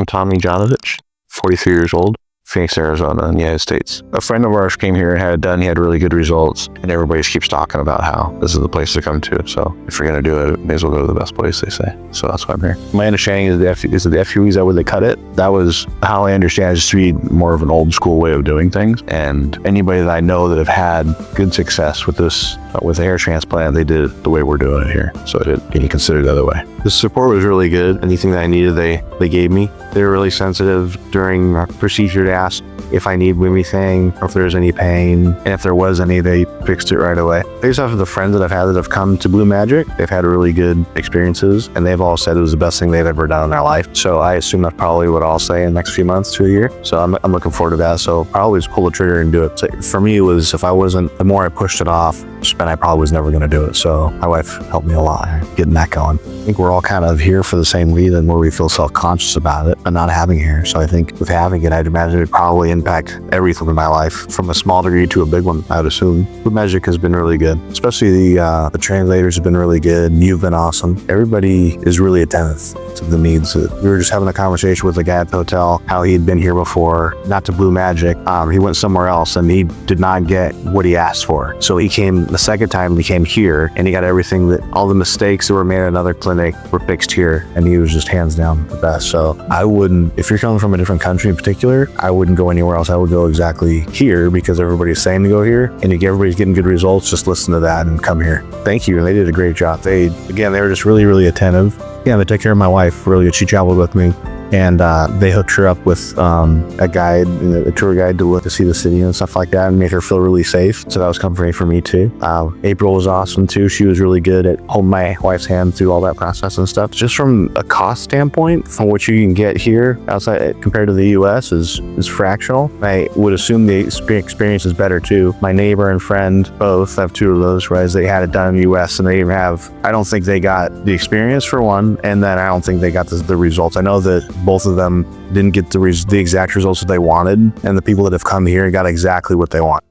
I'm Tommy Jonovich, 43 years old, Phoenix, Arizona in the United States. A friend of ours came here and had it done. He had really good results, and everybody just keeps talking about how this is the place to come to. So if you're going to do it, may as well go to the best place, they say. So that's why I'm here. My understanding is the FUE, is that where they cut it? That was how I understand it, just to be more of an old school way of doing things. And anybody that I know that have had good success with this, with a hair transplant, they did it the way we're doing it here. So I didn't get considered the other way. The support was really good. Anything that I needed, they gave me. They were really sensitive during the procedure to ask if I need anything, or if there's any pain. And if there was any, they fixed it right away. Based off of the friends that I've had that have come to BlueMagic, they've had really good experiences, and they've all said it was the best thing they've ever done in their life. So I assume that's probably what I'll say in the next few months to a year. So I'm looking forward to that. So I always pull the trigger and do it. So for me, it was, if I wasn't, the more I pushed it off, then I probably was never going to do it. So my wife helped me a lot getting that going. I think we're all kind of here for the same reason, where we feel self-conscious about it and not having hair. So I think with having it, I'd imagine it probably impact everything in my life, from a small degree to a big one, I would assume. BlueMagic has been really good, especially the translators have been really good. You've been awesome. Everybody is really attentive to the needs. We were just having a conversation with the guy at the hotel, how he'd been here before, not to BlueMagic. He went somewhere else and he did not get what he asked for. So he came the second time, he came here and he got everything, that all the mistakes that were made at another clinic were fixed here, and he was just hands down the best. So I wouldn't, if you're coming from a different country in particular, I wouldn't go anywhere else. I would go exactly here, because everybody's saying to go here, and everybody's getting good results. Just listen to that and come here. Thank you. And they did a great job. They were just really, really attentive. Yeah, they took care of my wife really good. She traveled with me, and they hooked her up with a guide, a tour guide to see the city and stuff like that, and made her feel really safe. So that was comforting for me too. April was awesome too. She was really good at holding my wife's hand through all that process and stuff. Just from a cost standpoint, from what you can get here outside compared to the US is fractional. I would assume the experience is better too. My neighbor and friend both have two of those, whereas they had it done in the US, and they even have, I don't think they got the experience for one, and then I don't think they got the results. I know that both of them didn't get the exact results that they wanted, and the people that have come here got exactly what they want.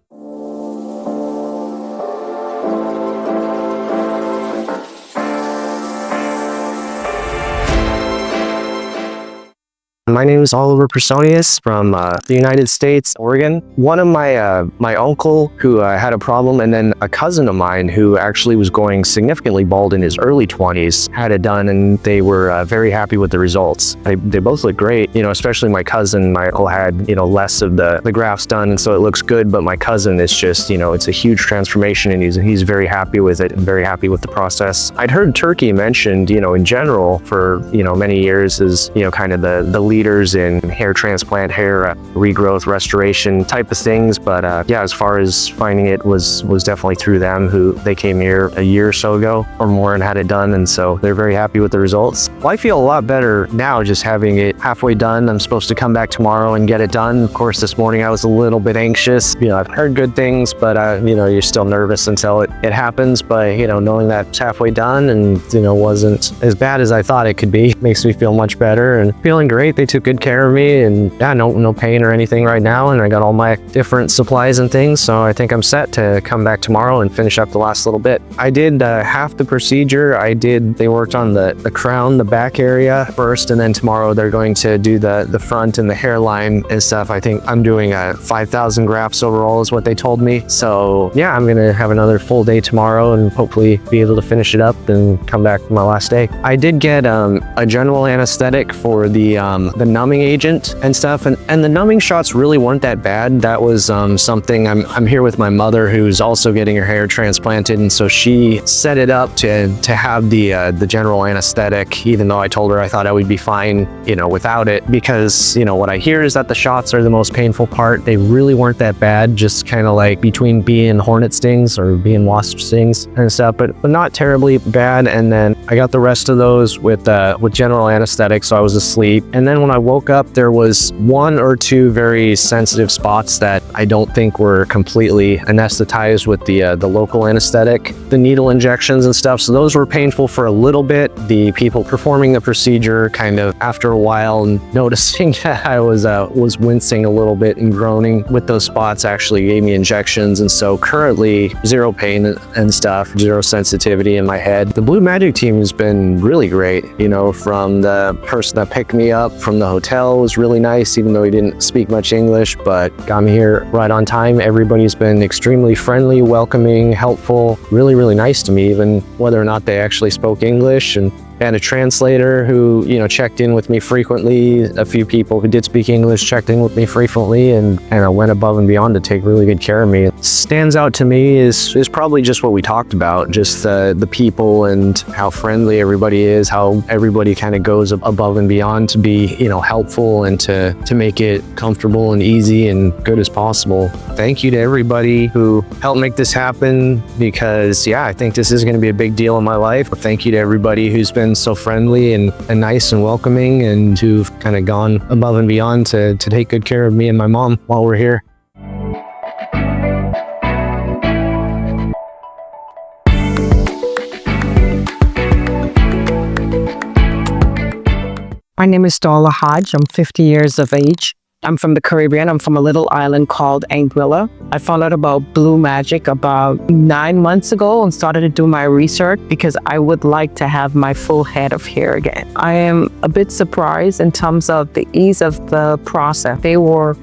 My name is Oliver Personius from the United States, Oregon. One of my uncle who had a problem, and then a cousin of mine who actually was going significantly bald in his early 20s had it done, and they were very happy with the results. They both look great, especially my cousin. My uncle had, less of the grafts done, and so it looks good, but my cousin is just, it's a huge transformation, and he's very happy with it and very happy with the process. I'd heard Turkey mentioned, in general for, many years as, kind of the leaders in hair transplant, hair regrowth, restoration type of things. But yeah, as far as finding it was definitely through them. They came here a year or so ago or more and had it done, and so they're very happy with the results. Well, I feel a lot better now just having it halfway done. I'm supposed to come back tomorrow and get it done. Of course, this morning I was a little bit anxious. I've heard good things, but you're still nervous until it happens. But knowing that it's halfway done and wasn't as bad as I thought it could be makes me feel much better and feeling great. They took good care of me, and yeah, no pain or anything right now, and I got all my different supplies and things, so I think I'm set to come back tomorrow and finish up the last little bit. I did half the procedure. They worked on the crown, the back area first, and then tomorrow they're going to do the front and the hairline and stuff. I think I'm doing 5,000 grafts overall is what they told me. So yeah, I'm gonna have another full day tomorrow and hopefully be able to finish it up and come back for my last day. I did get a general anesthetic for the numbing agent and stuff, and the numbing shots really weren't that bad. That was something. I'm here with my mother, who's also getting her hair transplanted, and so she set it up to have the general anesthetic, even though I told her I thought I would be fine without it, because what I hear is that the shots are the most painful part. They really weren't that bad, just kind of like between being hornet stings or being wasp stings and stuff, but not terribly bad. And then I got the rest of those with general anesthetic, so I was asleep. And then when I woke up, there was one or two very sensitive spots that I don't think were completely anesthetized with the local anesthetic, the needle injections and stuff. So those were painful for a little bit. The people performing the procedure kind of after a while noticing that I was wincing a little bit and groaning with those spots actually gave me injections. And so currently zero pain and stuff, zero sensitivity in my head. The BlueMagic team has been really great, from the person that picked me up from the hotel was really nice, even though he didn't speak much English, but got me here right on time. Everybody's been extremely friendly, welcoming, helpful, really, really nice to me, even whether or not they actually spoke English. And had a translator who, checked in with me frequently. A few people who did speak English checked in with me frequently and went above and beyond to take really good care of me. Stands out to me is probably just what we talked about, just the people and how friendly everybody is, how everybody kind of goes above and beyond to be, helpful and to make it comfortable and easy and good as possible. Thank you to everybody who helped make this happen, because I think this is going to be a big deal in my life. Thank you to everybody who's been so friendly and nice and welcoming, and who've kind of gone above and beyond to take good care of me and my mom while we're here. My name is Darla Hodge. I'm 50 years of age. I'm from the Caribbean. I'm from a little island called Anguilla. I found out about BlueMagic about 9 months ago and started to do my research because I would like to have my full head of hair again. I am a bit surprised in terms of the ease of the process. They were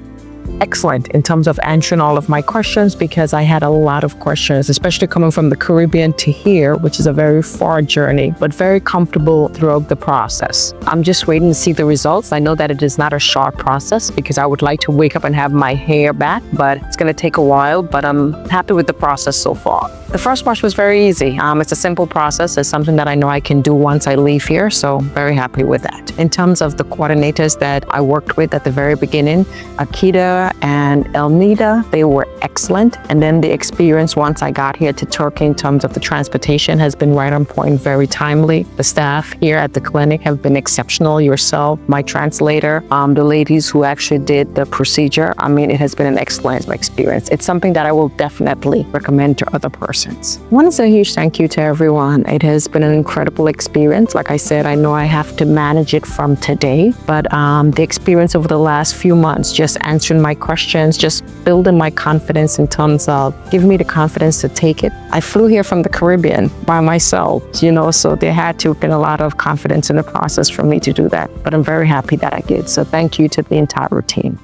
excellent in terms of answering all of my questions, because I had a lot of questions, especially coming from the Caribbean to here, which is a very far journey, but very comfortable throughout the process. I'm just waiting to see the results. I know that it is not a short process, because I would like to wake up and have my hair back, but it's going to take a while, but I'm happy with the process so far. The first wash was very easy. It's a simple process. It's something that I know I can do once I leave here, so very happy with that. In terms of the coordinators that I worked with at the very beginning, Akita and Elnida, they were excellent. And then the experience once I got here to Turkey in terms of the transportation has been right on point, very timely. The staff here at the clinic have been exceptional. Yourself, my translator, the ladies who actually did the procedure. It has been an excellent experience. It's something that I will definitely recommend to other persons. I want to say a huge thank you to everyone. It has been an incredible experience. Like I said, I know I have to manage it from today, but the experience over the last few months, just answering my questions, just building my confidence in terms of giving me the confidence to take it. I flew here from the Caribbean by myself, so there had to have been a lot of confidence in the process for me to do that. But I'm very happy that I did. So thank you to the entire team.